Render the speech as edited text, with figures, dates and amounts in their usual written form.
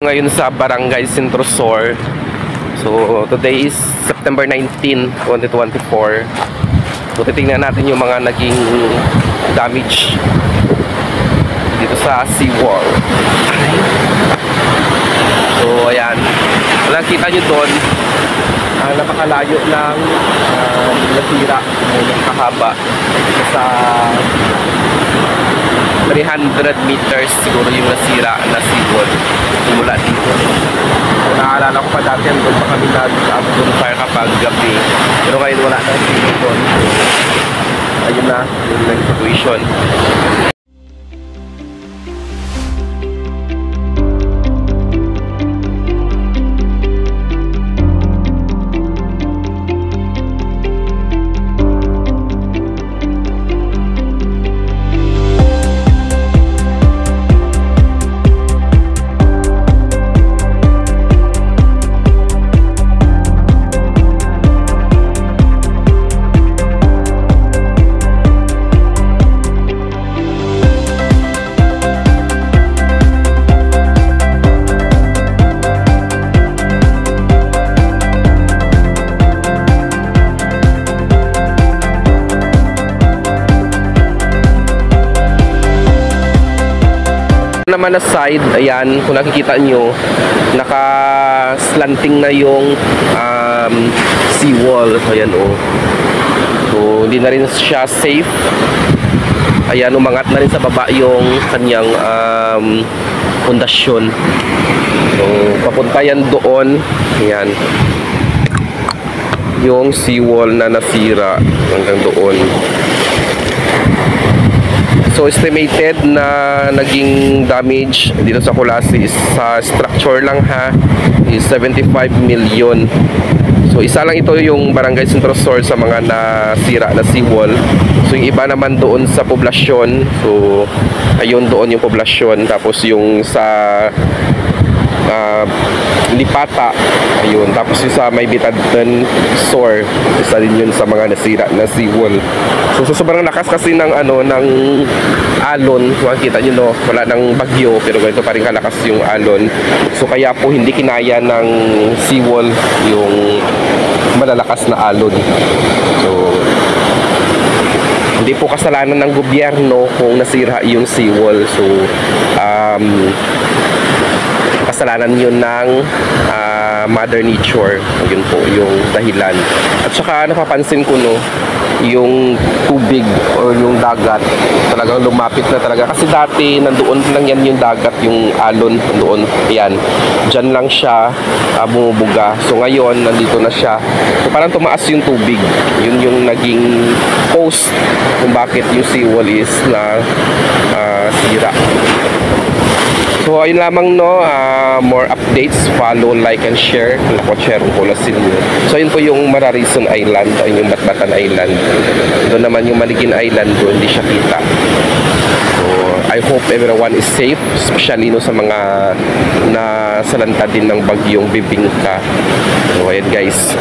Ngayon sa Barangay Centrosur. So today is September 19, 2024. So titingnan natin yung mga naging damage dito sa seawall. So ayan, nakita nyo doon, napakalayo ng nasira ng kahaba sa 300 meters siguro yung nasira na seawall mula dito. So, naalala ko pa dati doon pa kami nag-bonfire kapag gabi, pero ngayon wala na dito doon. So, ayun na yung situation. Naman na side, ayan, kung nakikita nyo, naka-slanting na yung seawall. Ayan o. So, hindi na rin siya safe. Ayan, umangat na rin sa baba yung kanyang pundasyon. So, papunta yan doon. Ayan. Yung seawall na nasira hanggang doon. So estimated na naging damage dito sa Colasi sa structure lang ha is 75 million. So isa lang ito yung Barangay Centrosur sa mga nasira na seawall. So yung iba naman doon sa poblasyon. So ayun, doon yung poblasyon. Tapos yung sa Lipata, ayun. Tapos yung sa may Bitaden Sor, isa din yun sa mga nasira na seawall. So sobrang lakas kasi ng ng alon. Makikita nyo, no, wala nang bagyo pero ganito pa rin kalakas yung alon. So kaya po hindi kinaya ng seawall yung malalakas na alon. So hindi po kasalanan ng gobyerno kung nasira yung seawall. So kasalanan yun ng Mother Nature. Yun po yung dahilan. At saka napapansin ko, no, yung tubig o yung dagat talagang lumapit na talaga. Kasi dati nandoon lang yan yung dagat, yung alon nandoon. Ayan, dyan lang siya bumubuga. So ngayon nandito na siya. So parang tumaas yung tubig. Yun yung naging cause kung bakit yung seawall is na sira. So ayun lamang, no, more updates, follow, like, and share. Lakotsyerong Colasinyo. So yun po yung Mararison Island, ayun yung Batbatan Island. Doon naman yung Maligin Island, doon hindi siya kita. So I hope everyone is safe, especially no sa mga nasalanta din ng bagyong Bibingka. So ayan guys.